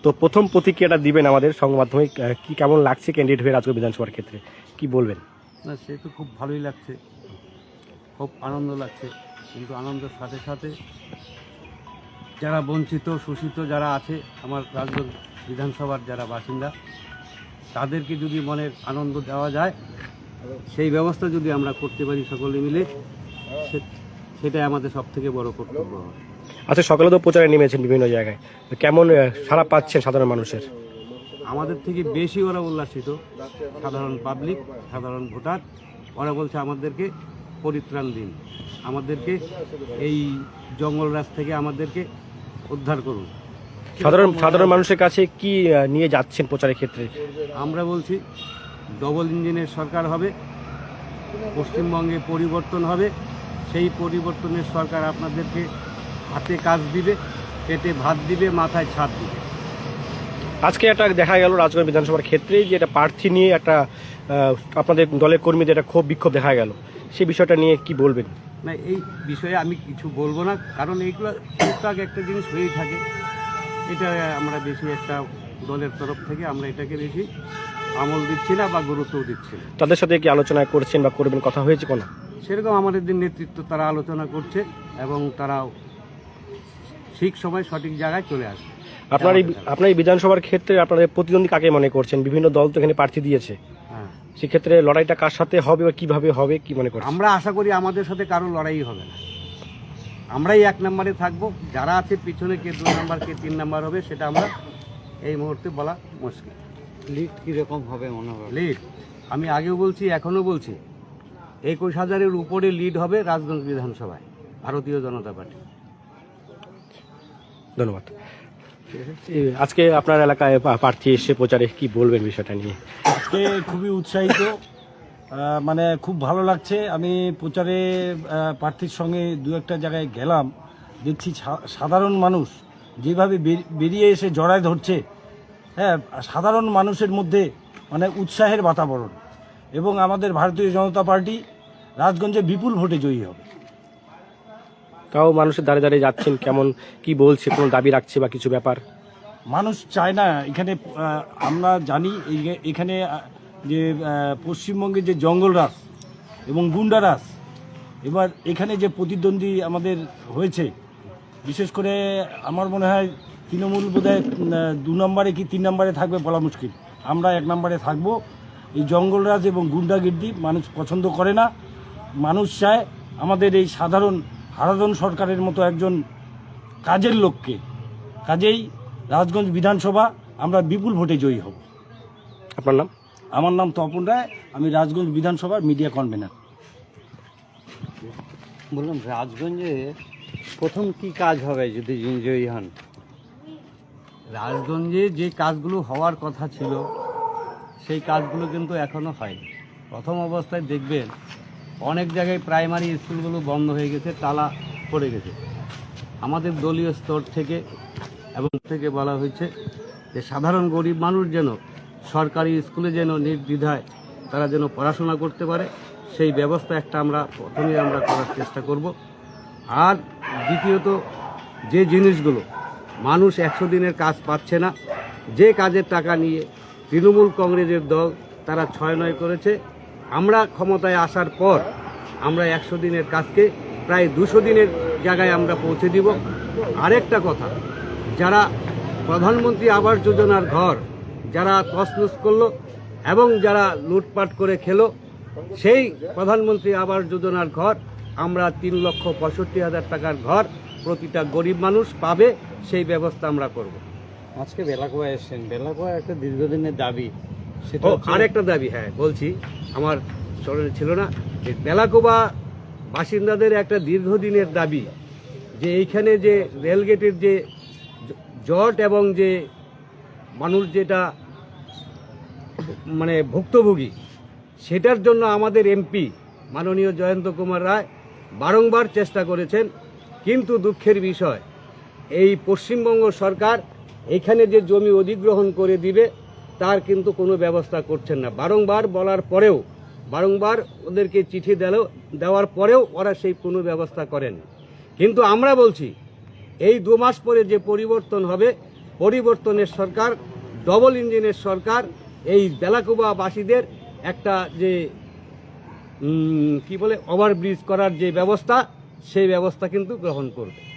তো প্রথম প্রতিক্রিয়াটা দিবেন আমাদের সংবাদ মাধ্যমে, কি কেমন লাগছে ক্যান্ডিডেট হয়ে রাজগঞ্জ বিধানসভার ক্ষেত্রে কি বলবেন? না, সে তো খুব ভালোই লাগছে, খুব আনন্দ লাগছে। কিন্তু আনন্দের সাথে সাথে যারা বঞ্চিত শোষিত যারা আছে আমার রাজগঞ্জ বিধানসভার যারা বাসিন্দা, তাদেরকে যদি মনের আনন্দ দেওয়া যায়, সেই ব্যবস্থা যদি আমরা করতে পারি সকলে মিলে, সেটাই আমাদের সব থেকে বড় কর্তব্য হয়। আচ্ছা, সকালে তো প্রচারে নেমেছেন বিভিন্ন জায়গায়, তো কেমন সাড়া পাচ্ছেন সাধারণ মানুষের? আমাদের থেকে বেশি ওরা উল্লাসিত, সাধারণ পাবলিক, সাধারণ ভোটার। ওরা বলছে আমাদেরকে পরিত্রাণ দিন, আমাদেরকে এই জঙ্গলরাজ থেকে আমাদেরকে উদ্ধার করুন। সাধারণ মানুষের কাছে কি নিয়ে যাচ্ছেন প্রচারের ক্ষেত্রে? আমরা বলছি ডবল ইঞ্জিনের সরকার হবে, পশ্চিমবঙ্গে পরিবর্তন হবে। সেই পরিবর্তনের সরকার আপনাদেরকে হাতে কাজ দিবে, পেটে ভাত দিবে, মাথায় ছাদ দিবে। আজকে একটা দেখা গেল রাজগঞ্জ বিধানসভার ক্ষেত্রে যে একটা প্রার্থী নিয়ে একটা আপনাদের দলের কর্মীদের একটা ক্ষোভ বিক্ষোভ দেখা গেল, সেই বিষয়টা নিয়ে কি বলবেন? না, এই বিষয়ে আমি কিছু বলবো না, কারণ এইগুলো টুকটাক একটা জিনিস হয়েই থাকে। এটা আমরা বেশি একটা দলের তরফ থেকে আমরা এটাকে বেশি আমল দিচ্ছি না বা গুরুত্বও দিচ্ছি না। তাদের সাথে কি আলোচনা করছেন বা করবেন, কথা হয়েছে কোনো? সেরকম আমাদের যে নেতৃত্ব তারা আলোচনা করছে এবং তারা ঠিক সময় সঠিক জায়গায় চলে আসবে। আপনার এই বিধানসভার ক্ষেত্রে আপনাদের প্রতিদ্বন্দ্বী কাকে মনে করছেন? বিভিন্ন দল তো এখানে প্রার্থী দিয়েছে, হ্যাঁ, সেক্ষেত্রে লড়াইটা কার সাথে হবে বা কিভাবে হবে কি মনে করছেন? আমরা আশা করি আমাদের সাথে কারো লড়াই হবে না, আমরাই 1 নম্বরে থাকবো। যারা আছে পিছনে কে 2 নম্বর কে 3 নম্বর হবে সেটা আমরা এই মুহূর্তে বলা মুশকিল। লিড কীরকম হবে মনে হয়? লিড আমি আগেও বলছি, এখনও বলছি, 21,000-এর উপরে লিড হবে রাজগঞ্জ বিধানসভায় ভারতীয় জনতা পার্টি। ধন্যবাদ। আজকে আপনার এলাকায় প্রার্থী এসে প্রচারে কি বলবেন বিষয়টা নিয়ে? আজকে খুবই উৎসাহিত, মানে খুব ভালো লাগছে। আমি প্রচারে প্রার্থীর সঙ্গে দু একটা জায়গায় গেলাম, দেখছি সাধারণ মানুষ যেভাবে বেরিয়ে এসে জড়ায় ধরছে, হ্যাঁ, সাধারণ মানুষের মধ্যে মানে উৎসাহের বাতাবরণ, এবং আমাদের ভারতীয় জনতা পার্টি রাজগঞ্জে বিপুল ভোটে জয়ী হবে। তাও মানুষের দাঁড়িয়ে দাঁড়িয়ে যাচ্ছেন, কেমন কি বলছে, কোনো দাবি রাখছে বা কিছু ব্যাপার? মানুষ চায় না এখানে, আমরা জানি এখানে যে পশ্চিমবঙ্গে যে জঙ্গলরাজ এবং গুন্ডারাজ, এবার এখানে যে প্রতিদ্বন্দ্বী আমাদের হয়েছে, বিশেষ করে আমার মনে হয় তৃণমূল বোধহয় 2 নম্বরে কি 3 নম্বরে থাকবে বলা মুশকিল, আমরা 1 নম্বরে থাকবো। এই জঙ্গলরাজ এবং গুন্ডাগির্দি মানুষ পছন্দ করে না। মানুষ চায় আমাদের এই সাধারণ হারাধন সরকারের মতো একজন কাজের লোককে। কাজেই রাজগঞ্জ বিধানসভা আমরা বিপুল ভোটে জয়ী হব। আপনার নাম? আমার নাম তপন রায়, আমি রাজগঞ্জ বিধানসভার মিডিয়া কনভেনার। বললাম রাজগঞ্জে প্রথম কি কাজ হবে যদি জয়ী হন? রাজগঞ্জে যে কাজগুলো হওয়ার কথা ছিল সেই কাজগুলো কিন্তু এখনও হয়নি। প্রথম অবস্থায় দেখবেন অনেক জায়গায় প্রাইমারি স্কুলগুলো বন্ধ হয়ে গেছে, তালা পড়ে গেছে। আমাদের দলীয় স্তর থেকে এবং থেকে বলা হয়েছে যে সাধারণ গরিব মানুষ যেন সরকারি স্কুলে যেন নির্দ্বিধায় তারা যেন পড়াশোনা করতে পারে, সেই ব্যবস্থা একটা আমরা প্রথমে আমরা করার চেষ্টা করব। আর দ্বিতীয়ত যে জিনিসগুলো মানুষ 100 দিনের কাজ পাচ্ছে না, যে কাজের টাকা নিয়ে তৃণমূল কংগ্রেসের দল তারা 6-9 করেছে, আমরা ক্ষমতায় আসার পর আমরা 100 দিনের কাজকে প্রায় 200 দিনের জায়গায় আমরা পৌঁছে দিব। আরেকটা কথা, যারা প্রধানমন্ত্রী আবাস যোজনার ঘর যারা তছনছ করলো এবং যারা লুটপাট করে খেলো, সেই প্রধানমন্ত্রী আবাস যোজনার ঘর আমরা 3,65,000 টাকার ঘর প্রতিটা গরিব মানুষ পাবে, সেই ব্যবস্থা আমরা করব। আজকে বেলাকোয়া এসছেন, বেলাকোয়া একটা দীর্ঘদিনের দাবি, সেটা আরেকটা দাবি, হ্যাঁ বলছি, আমার স্মরণে ছিল না, যে বেলাকোবা বাসিন্দাদের একটা দীর্ঘদিনের দাবি যে এইখানে যে রেলগেটের যে জট এবং যে মানুষ যেটা মানে ভুক্তভোগী, সেটার জন্য আমাদের এমপি মাননীয় জয়ন্ত কুমার রায় বারংবার চেষ্টা করেছেন, কিন্তু দুঃখের বিষয় এই পশ্চিমবঙ্গ সরকার এখানে যে জমি অধিগ্রহণ করে দিবে তার কিন্তু কোনো ব্যবস্থা করছেন না। বারংবার বলার পরেও, বারংবার ওদেরকে চিঠি দেওয়ার পরেও ওরা সেই কোনো ব্যবস্থা করেন। কিন্তু আমরা বলছি এই 2 মাস পরে যে পরিবর্তন হবে পরিবর্তনের সরকার, ডবল ইঞ্জিনের সরকার এই বেলাকুবাবাসীদের একটা যে কি বলে ওভারব্রিজ করার যে ব্যবস্থা, সেই ব্যবস্থা কিন্তু গ্রহণ করবে।